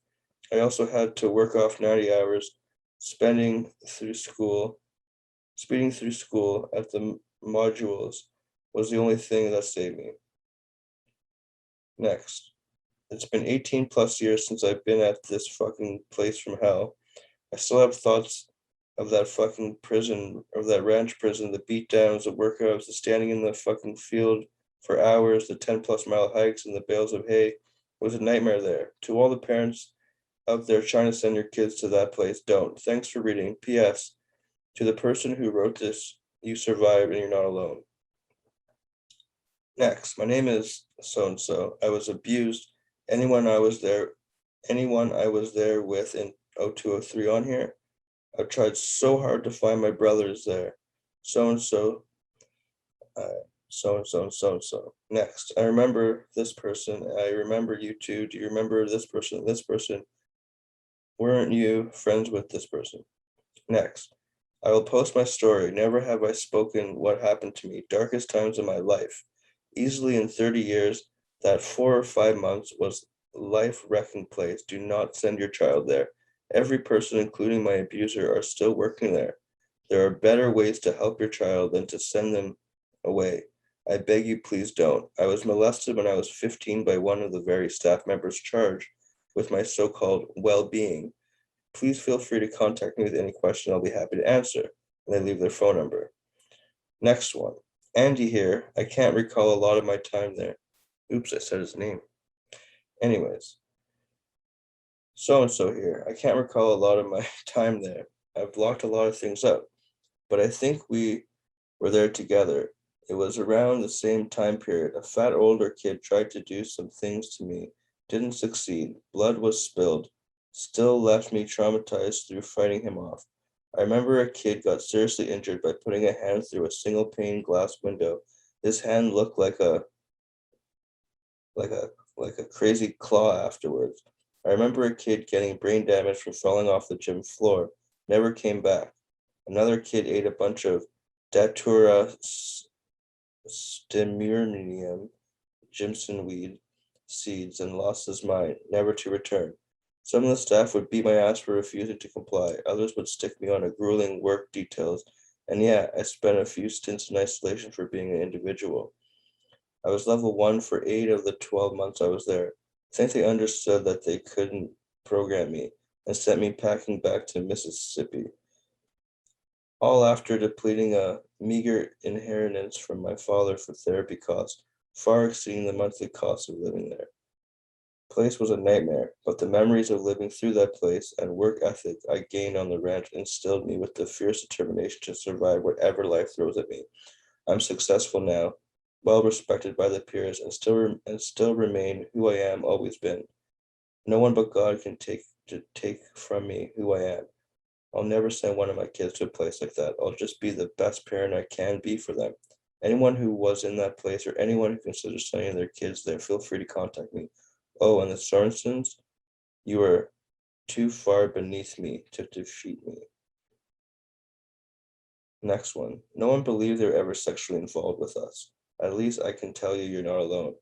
I also had to work off 90 hours, speeding through school at the modules was the only thing that saved me. Next. It's been 18 plus years since I've been at this fucking place from hell. I still have thoughts of that fucking prison, of that ranch prison, the beatdowns, the workouts, the standing in the fucking field for hours, the 10-plus-mile hikes, and the bales of hay. It was a nightmare there. To all the parents out there trying to send your kids to that place, don't. Thanks for reading. P.S. To the person who wrote this, you survived and you're not alone. Next, my name is so and so. I was abused. Anyone I was there with in 0203 on here. I've tried so hard to find my brothers there. So and so. So and so and so and so. Next, I remember this person. I remember you too. Do you remember this person? This person. Weren't you friends with this person? Next, I will post my story. Never have I spoken what happened to me. Darkest times of my life. Easily in 30 years, that 4 or 5 months was life wrecking place. Do not send your child there. Every person, including my abuser, are still working there. There are better ways to help your child than to send them away. I beg you, please don't. I was molested when I was 15 by one of the very staff members charged with my so called well being. Please feel free to contact me with any question. I'll be happy to answer. And they leave their phone number. Next one. Andy here. I can't recall a lot of my time there. Oops, I said his name. Anyways, so and so here. I can't recall a lot of my time there. I've locked a lot of things up, but I think we were there together. It was around the same time period. A fat older kid tried to do some things to me, didn't succeed. Blood was spilled, still left me traumatized through fighting him off. I remember a kid got seriously injured by putting a hand through a single pane glass window. His hand looked like a like a crazy claw afterwards. I remember a kid getting brain damage from falling off the gym floor, never came back. Another kid ate a bunch of Datura Stimurnium, Jimson weed seeds and lost his mind, never to return. Some of the staff would beat my ass for refusing to comply. Others would stick me on a grueling work details. And yeah, I spent a few stints in isolation for being an individual. I was level 1 for 8 of the 12 months I was there. I think they understood that they couldn't program me and sent me packing back to Mississippi, all after depleting a meager inheritance from my father for therapy costs, far exceeding the monthly cost of living there. Place was a nightmare, but the memories of living through that place and work ethic I gained on the ranch instilled me with the fierce determination to survive whatever life throws at me. I'm successful now, well respected by the peers, and still remain who I am always been. No one but God can take from me who I am. I'll never send one of my kids to a place like that. I'll just be the best parent I can be for them. Anyone who was in that place or anyone who considers sending their kids there, feel free to contact me. Oh, and the Sorensons, you are too far beneath me to defeat me. Next one. No one believes they're ever sexually involved with us. At least I can tell you you're not alone.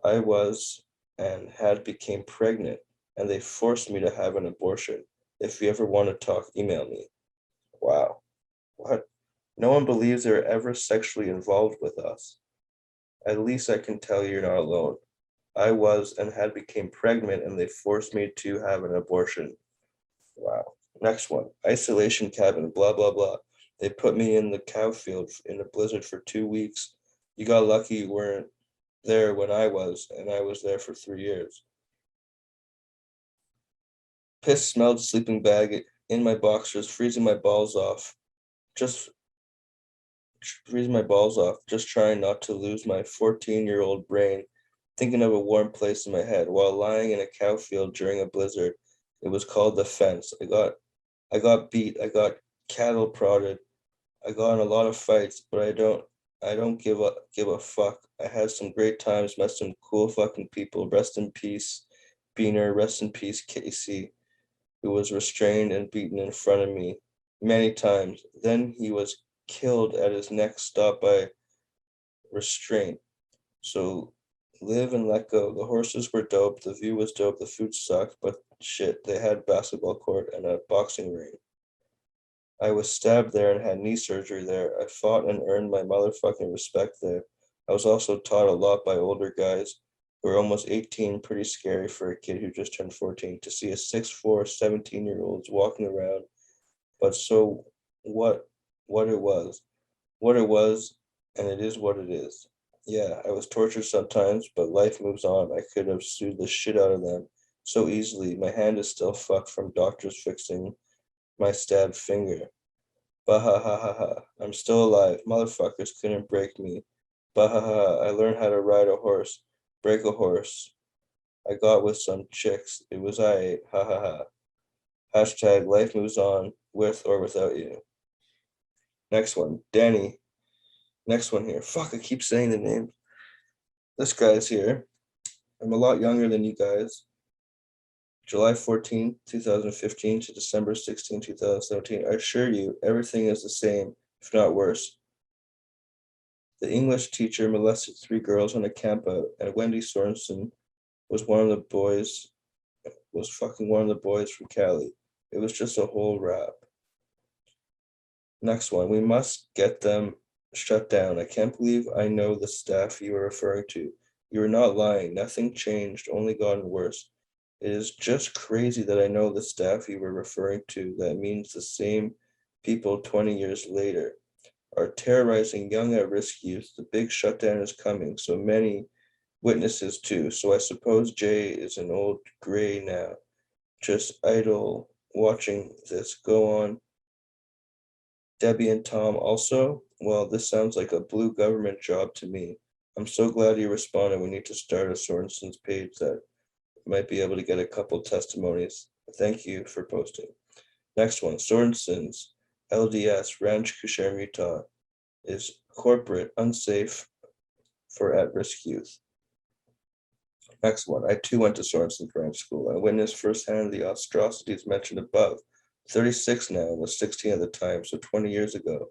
I was and had became pregnant, and they forced me to have an abortion. If you ever want to talk, email me. Wow. What? No one believes they're ever sexually involved with us. At least I can tell you you're not alone. I was and had became pregnant, and they forced me to have an abortion. Wow. Next one. Isolation cabin, blah, blah, blah. They put me in the cow field in a blizzard for 2 weeks. You got lucky you weren't there when I was, and I was there for 3 years. Piss smelled sleeping bag in my boxers, just freezing my balls off, just trying not to lose my 14-year-old brain, thinking of a warm place in my head while lying in a cow field during a blizzard. It was called the fence. I got beat, I got cattle prodded, I got in a lot of fights, but I don't give a fuck. I had some great times, met some cool fucking people. Rest in peace, Beaner, rest in peace, Casey, who was restrained and beaten in front of me many times. Then he was killed at his next stop by restraint. So live and let go. The horses were dope, the view was dope, the food sucked, but shit, they had basketball court and a boxing ring. I was stabbed there and had knee surgery there. I fought and earned my motherfucking respect there. I was also taught a lot by older guys who are almost 18, pretty scary for a kid who just turned 14 to see a 6'4", 17-year-olds walking around. But so what what it was, what it was, and it is what it is. Yeah, I was tortured sometimes, but life moves on. I could have sued the shit out of them so easily. My hand is still fucked from doctors fixing my stabbed finger. Bah ha ha ha ha. I'm still alive. Motherfuckers couldn't break me. Bah ha ha. I learned how to ride a horse. Break a horse. I got with some chicks. It was I. Ha ha ha. Hashtag life moves on with or without you. Next one. Danny. Next one here. Fuck, I keep saying the names. This guy's here. I'm a lot younger than you guys. July 14, 2015 to December 16, 2017. I assure you, everything is the same, if not worse. The English teacher molested 3 girls on a campout, and Wendy Sorenson was one of the boys, was fucking one of the boys from Cali. It was just a whole rap. Next one. We must get them shut down. I can't believe I know the staff you are referring to. You are not lying. Nothing changed, only gotten worse. It is just crazy that I know the staff you were referring to. That means the same people 20 years later are terrorizing young at-risk youth. The big shutdown is coming, so many witnesses too. So I suppose Jay is an old gray now, just idle watching this go on. Debbie and Tom also. Well, this sounds like a blue government job to me. I'm so glad you responded. We need to start a Sorensons page that might be able to get a couple testimonies. Thank you for posting. Next one, Sorensons, LDS, Ranch Cusherim, Utah, is corporate, unsafe for at-risk youth. Next one, I too went to Sorenson's Ranch School. I witnessed firsthand the atrocities mentioned above. 36 now, was 16 at the time, so 20 years ago.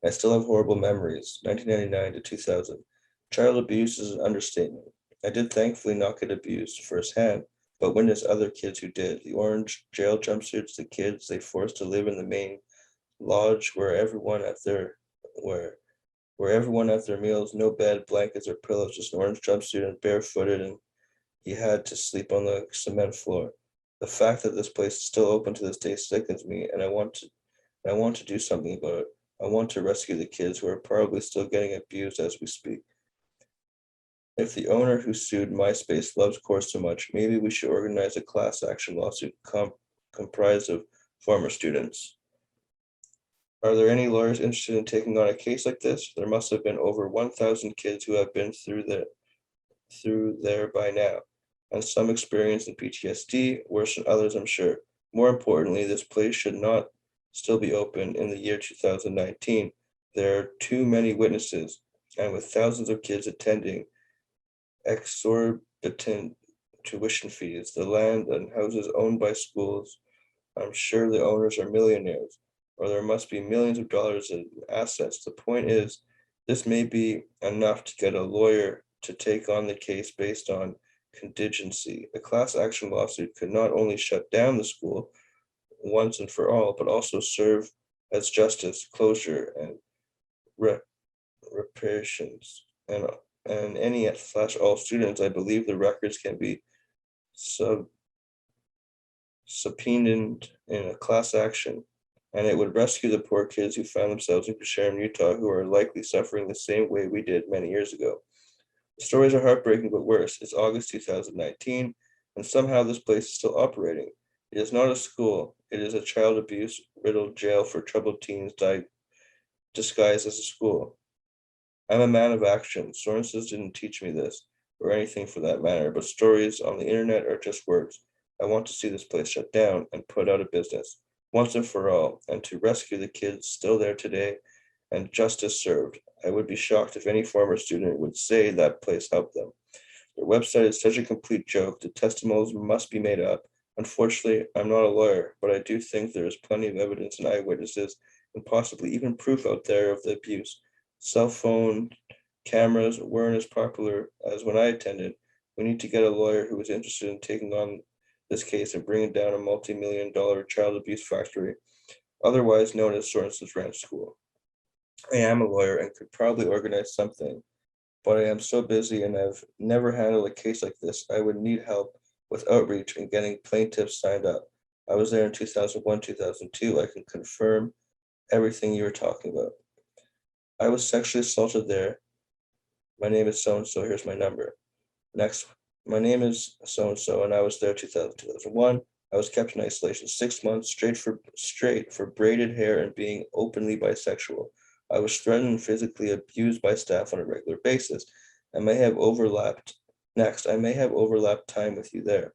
I still have horrible memories, 1999 to 2000. Child abuse is an understatement. I did thankfully not get abused firsthand, but witnessed other kids who did. The orange jail jumpsuits, the kids they forced to live in the main lodge where everyone at their meals, no bed, blankets, or pillows, just an orange jumpsuit and barefooted, and he had to sleep on the cement floor. The fact that this place is still open to this day sickens me, and I want to do something about it. I want to rescue the kids who are probably still getting abused as we speak. If the owner who sued MySpace loves Core so much, maybe we should organize a class action lawsuit comprised of former students. Are there any lawyers interested in taking on a case like this? There must have been over 1,000 kids who have been through there by now, and some experience in PTSD, worse than others, I'm sure. More importantly, this place should not still be open in the year 2019. There are too many witnesses, and with thousands of kids attending, exorbitant tuition fees, the land and houses owned by schools, I'm sure the owners are millionaires, or there must be millions of dollars in assets. The point is, this may be enough to get a lawyer to take on the case based on contingency. A class action lawsuit could not only shut down the school once and for all, but also serve as justice, closure, and reparations. And any at slash all students, I believe the records can be subpoenaed in a class action, and it would rescue the poor kids who found themselves in Cusherim, Utah, who are likely suffering the same way we did many years ago. The stories are heartbreaking, but worse. It's August 2019, and somehow this place is still operating. It is not a school. It is a child abuse riddled jail for troubled teens disguised as a school. I'm a man of action. Sorensons didn't teach me this, or anything for that matter, but stories on the internet are just words. I want to see this place shut down and put out of business, once and for all, and to rescue the kids still there today and justice served. I would be shocked if any former student would say that place helped them. Their website is such a complete joke. The testimonials must be made up. Unfortunately, I'm not a lawyer, but I do think there is plenty of evidence and eyewitnesses and possibly even proof out there of the abuse. Cell phone cameras weren't as popular as when I attended. We need to get a lawyer who is interested in taking on this case and bringing down a multi-million-dollar child abuse factory, otherwise known as Sorenson's Ranch School. I am a lawyer and could probably organize something, but I am so busy and I've never handled a case like this. I would need help with outreach and getting plaintiffs signed up. I was there in 2001, 2002. I can confirm everything you were talking about. I was sexually assaulted there. My name is so-and-so. Here's my number. Next, my name is so-and-so, and I was there 2000, 2001. I was kept in isolation 6 months straight for braided hair and being openly bisexual. I was threatened and physically abused by staff on a regular basis. I may have overlapped time with you there.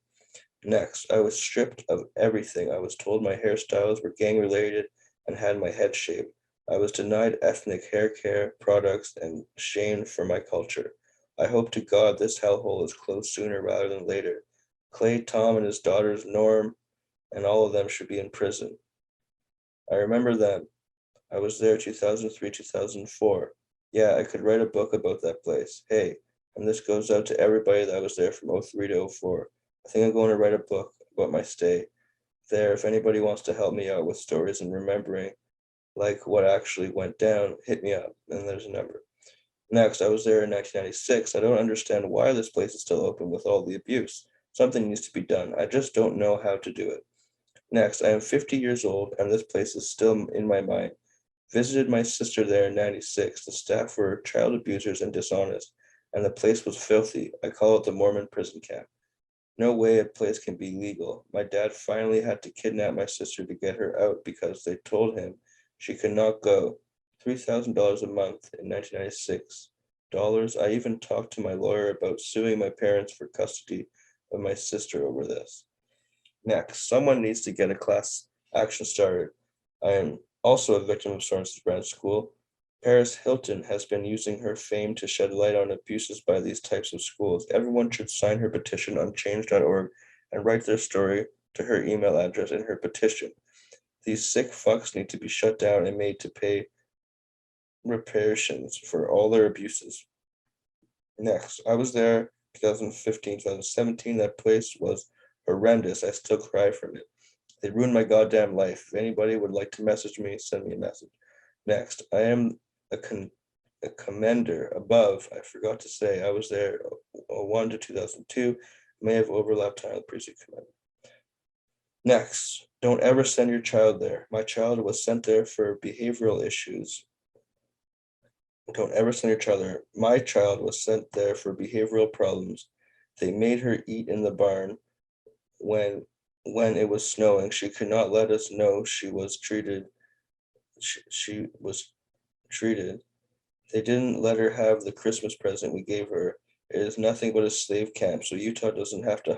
Next, I was stripped of everything. I was told my hairstyles were gang related and had my head shaved. I was denied ethnic hair care products and shamed for my culture. I hope to God this hellhole is closed sooner rather than later. Clay, Tom, and his daughters, Norm, and all of them should be in prison. I remember them. I was there 2003, 2004. Yeah, I could write a book about that place. Hey, and this goes out to everybody that was there from '03 to '04. I think I'm going to write a book about my stay there. If anybody wants to help me out with stories and remembering like what actually went down, hit me up. And there's a number. Next, I was there in 1996. I don't understand why this place is still open with all the abuse. Something needs to be done. I just don't know how to do it. Next, I am 50 years old and this place is still in my mind. Visited my sister there in '96. The staff were child abusers and dishonest, and the place was filthy. I call it the Mormon prison camp. No way a place can be legal. My dad finally had to kidnap my sister to get her out because they told him she could not go. $3,000 a month in 1996. Dollars. I even talked to my lawyer about suing my parents for custody of my sister over this. Next, someone needs to get a class action started. I am also a victim of Sorenson's branch school. Paris Hilton has been using her fame to shed light on abuses by these types of schools. Everyone should sign her petition on change.org and write their story to her email address in her petition. These sick fucks need to be shut down and made to pay reparations for all their abuses. Next, I was there 2015, 2017. That place was horrendous. I still cry from it. They ruined my goddamn life. If anybody would like to message me, send me a message. Next, I am a commender above. I forgot to say I was there 01 to 2002. May have overlapped time with precinct commander. Next, don't ever send your child there. My child was sent there for behavioral issues. Don't ever send your child there. My child was sent there for behavioral problems. They made her eat in the barn when it was snowing. She could not let us know she was treated. She was treated. They didn't let her have the Christmas present we gave her. It is nothing but a slave camp, so Utah doesn't have to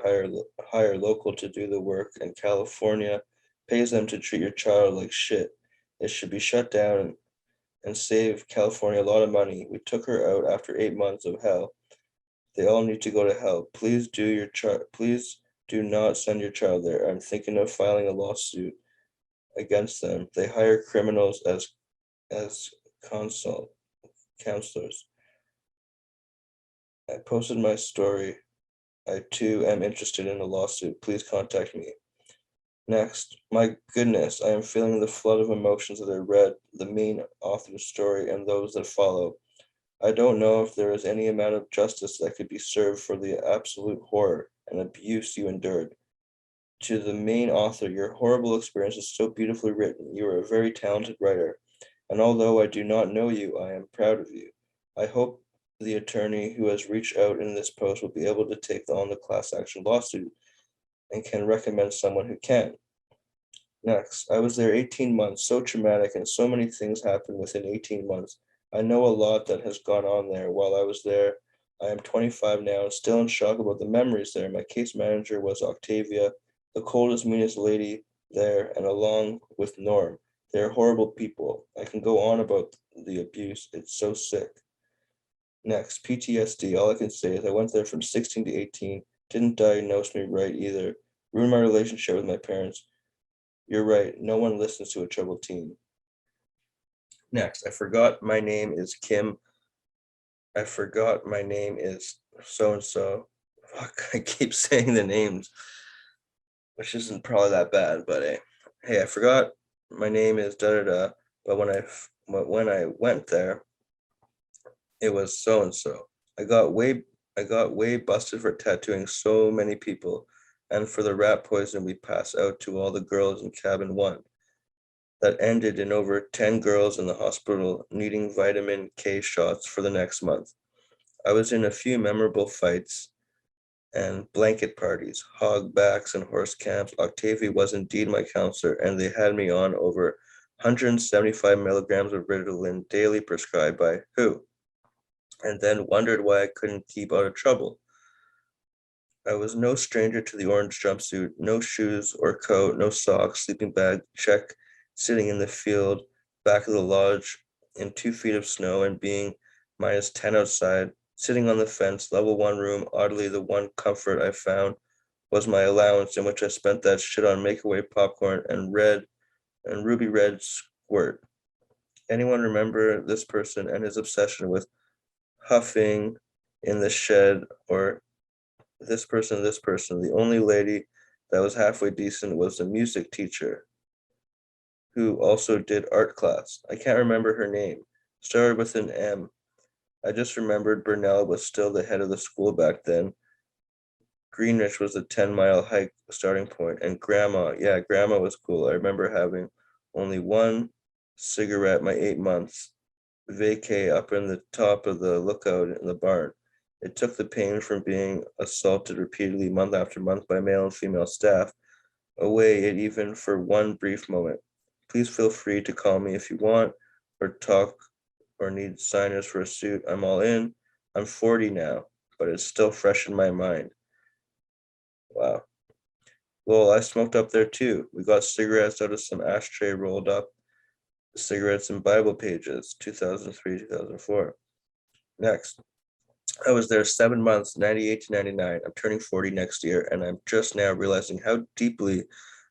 hire local to do the work, and California pays them to treat your child like shit. It should be shut down and save California a lot of money. We took her out after 8 months of hell. They all need to go to hell. Please do not send your child there. I'm thinking of filing a lawsuit against them. They hire criminals as consult counselors. I posted my story. I too am interested in a lawsuit. Please contact me. Next, my goodness, I am feeling the flood of emotions as I read the main author's story and those that follow. I don't know if there is any amount of justice that could be served for the absolute horror and abuse you endured. To the main author, your horrible experience is so beautifully written. You are a very talented writer, and although I do not know you, I am proud of you. I hope the attorney who has reached out in this post will be able to take on the class action lawsuit and can recommend someone who can. Next, I was there 18 months, so traumatic, and so many things happened within 18 months. I know a lot that has gone on there while I was there. I am 25 now and still in shock about the memories there. My case manager was Octavia, the coldest, meanest lady there, and along with Norm. They're horrible people. I can go on about the abuse. It's so sick. Next, PTSD. All I can say is I went there from 16 to 18, didn't diagnose me right either, ruined my relationship with my parents. You're right, no one listens to a troubled teen. Next, I forgot my name is Kim. I forgot my name is so and so. Fuck, I keep saying the names, which isn't probably that bad, but hey, I forgot my name is da da da. But when I went there, it was so and so. I got way busted for tattooing so many people, and for the rat poison we passed out to all the girls in cabin 1. That ended in over 10 girls in the hospital needing vitamin K shots for the next month. I was in a few memorable fights and blanket parties, hog backs, and horse camps. Octavia was indeed my counselor, and they had me on over 175 milligrams of Ritalin daily prescribed by who? And then wondered why I couldn't keep out of trouble. I was no stranger to the orange jumpsuit, no shoes or coat, no socks, sleeping bag, check, sitting in the field back of the lodge in 2 feet of snow and being -10 outside, sitting on the fence, level one room. Oddly, the one comfort I found was my allowance, in which I spent that shit on make-away popcorn and ruby red squirt. Anyone remember this person and his obsession with huffing in the shed, or this person, this person? The only lady that was halfway decent was the music teacher, who also did art class. I can't remember her name. Started with an M. I just remembered Burnell was still the head of the school back then. Greenwich was a 10-mile hike starting point, and grandma was cool. I remember having only one cigarette my 8 months vacay up in the top of the lookout in the barn. It took the pain from being assaulted repeatedly month after month by male and female staff away it even for one brief moment. Please feel free to call me if you want, or talk, or need signers for a suit. I'm all in. I'm 40 now, but it's still fresh in my mind. Wow. Well, I smoked up there too. We got cigarettes out of some ashtray rolled up, cigarettes and Bible pages, 2003, 2004. Next. I was there 7 months, 98 to 99. I'm turning 40 next year, and I'm just now realizing how deeply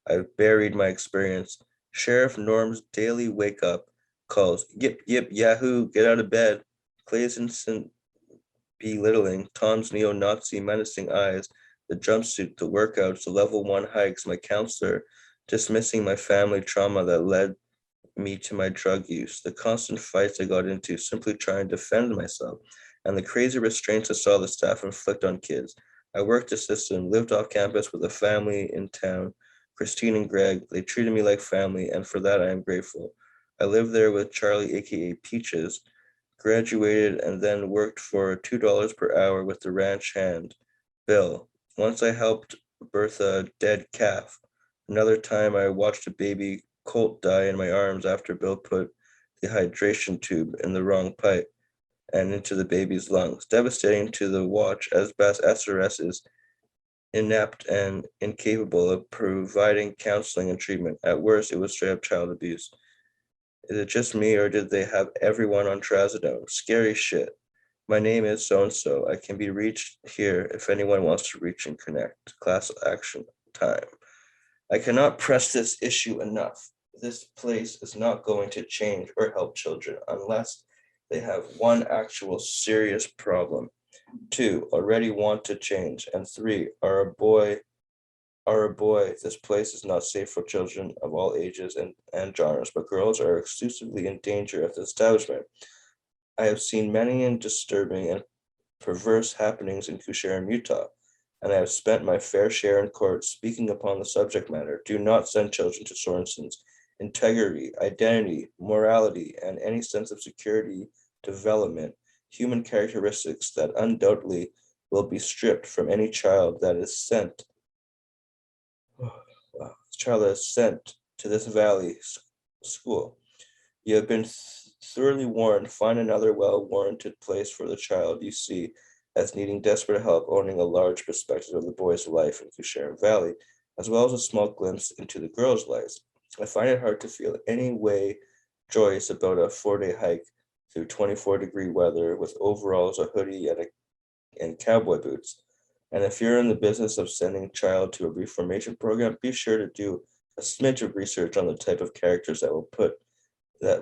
I've buried my experience. Sheriff Norm's daily wake up calls, yip, yip, yahoo, get out of bed. Clay's instant belittling, Tom's neo Nazi menacing eyes, the jumpsuit, the workouts, the level one hikes, my counselor dismissing my family trauma that led me to my drug use, the constant fights I got into simply trying to defend myself, and the crazy restraints I saw the staff inflict on kids. I worked assistant, lived off campus with a family in town, Christine and Greg. They treated me like family, and for that I am grateful. I lived there with Charlie, aka Peaches, graduated, and then worked for $2 per hour with the ranch hand, Bill. Once I helped birth a dead calf. Another time I watched a baby colt die in my arms after Bill put the hydration tube in the wrong pipe and into the baby's lungs. Devastating to the watch, as best SRS is inept and incapable of providing counseling and treatment. At worst, it was straight up child abuse. Is it just me, or did they have everyone on trazodone? Scary shit. My name is so and so. I can be reached here if anyone wants to reach and connect. Class action time. I cannot press this issue enough. This place is not going to change or help children unless they have one actual serious problem. 2, already want to change. And 3, are a boy, this place is not safe for children of all ages and genres, but girls are exclusively in danger at the establishment. I have seen many and disturbing and perverse happenings in Kusharim, Utah, and I have spent my fair share in court speaking upon the subject matter. Do not send children to Sorensons. Integrity, identity, morality, and any sense of security, development, human characteristics that undoubtedly will be stripped from any child that is sent. Child that is sent to this valley school. You have been thoroughly warned. Find another well-warranted place for the child you see as needing desperate help, owning a large perspective of the boy's life in Kusharim Valley, as well as a small glimpse into the girls' lives. I find it hard to feel any way joyous about a 4-day hike through 24-degree weather with overalls, a hoodie, and cowboy boots. And if you're in the business of sending a child to a reformation program, be sure to do a smidge of research on the type of characters that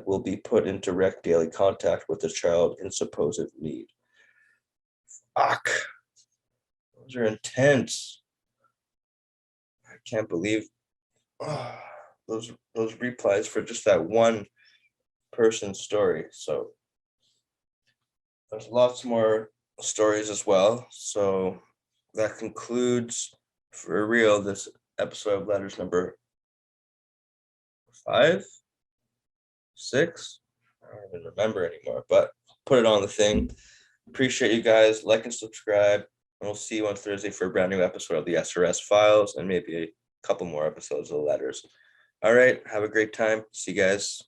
will be put in direct daily contact with the child in supposed need. Fuck. Those are intense. I can't believe those replies for just that one person's story. So there's lots more stories as well. So that concludes for real this episode of Letters number 5, 6. I don't even remember anymore, but put it on the thing. Appreciate you guys. Like and subscribe. And we'll see you on Thursday for a brand new episode of the SRS Files and maybe a couple more episodes of the Letters. All right. Have a great time. See you guys.